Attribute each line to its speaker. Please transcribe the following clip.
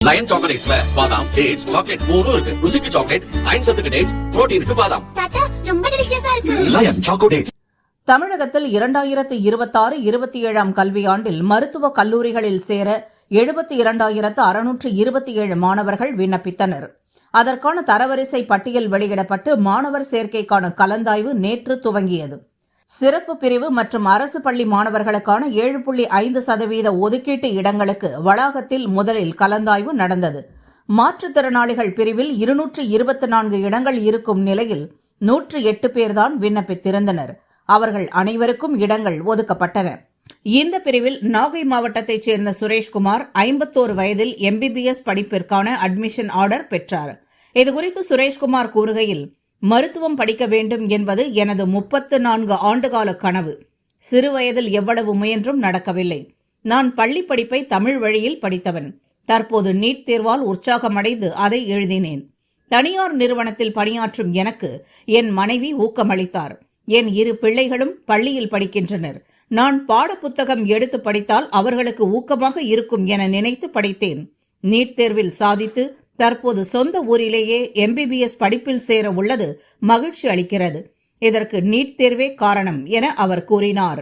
Speaker 1: Line சாக்லேட்ஸ்ல பாதாம், dates, chocolate மூணும் இருக்கு. ருசிக்கு சாக்லேட், அயன் சத்துக்கு டேட்ஸ், புரோட்டீனுக்கு பாதாம்.
Speaker 2: தாத்தா ரொம்ப டெலிஷியஸா இருக்கு.
Speaker 1: Lion choco dates.
Speaker 3: தமிழகத்தில் 2026-27 கல்வியாண்டில் மருத்துவக் கல்லூரிகளில் சேர 72,627 மாணவர்கள் விண்ணப்பித்தனர். அதற்கான தரவரிசை பட்டியல் வெளியிடப்பட்டு மாணவர் சேர்க்கைக்கான கலந்தாய்வு நேற்று துவங்கியது. சிறப்பு பிரிவு மற்றும் அரசு பள்ளி மாணவர்களுக்கான 7.5% ஒதுக்கீட்டு இடங்களுக்கு வளாகத்தில் முதலில் கலந்தாய்வு நடந்தது. மாற்றுத்திறனாளிகள் பிரிவில் 224 இடங்கள் இருக்கும் நிலையில் 108 பேர்தான் விண்ணப்பித்திருந்தனர். அவர்கள் அனைவருக்கும் இடங்கள் ஒதுக்கப்பட்டன. இந்த பிரிவில் நாகை மாவட்டத்தைச் சேர்ந்த சுரேஷ்குமார் 51 வயதில் MBBS படிப்பிற்கான அட்மிஷன் ஆர்டர் பெற்றார். இதுகுறித்து சுரேஷ்குமார் கூறுகையில், மருத்துவம் படிக்க வேண்டும் என்பது எனது 34 ஆண்டுகால கனவு. சிறுவயதில் எவ்வளவு முயன்றும் நடக்கவில்லை. நான் பள்ளி படிப்பை தமிழ் வழியில் படித்தவன். தற்போது நீட் தேர்வால் உற்சாகமடைந்து அதை எழுதினேன். தனியார் நிறுவனத்தில் பணியாற்றும் எனக்கு என் மனைவி ஊக்கமளித்தார். என் 2 பிள்ளைகளும் பள்ளியில் படிக்கின்றனர். நான் பாடப்புத்தகம் எடுத்து படித்தால் அவர்களுக்கு ஊக்கமாக இருக்கும் என நினைத்து படித்தேன். நீட் தேர்வில் சாதித்து தற்போது சொந்த ஊரிலேயே MBBS படிப்பில் சேர உள்ளது மகிழ்ச்சி அளிக்கிறது. இதற்கு நீட் தேர்வே காரணம் என அவர் கூறினார்.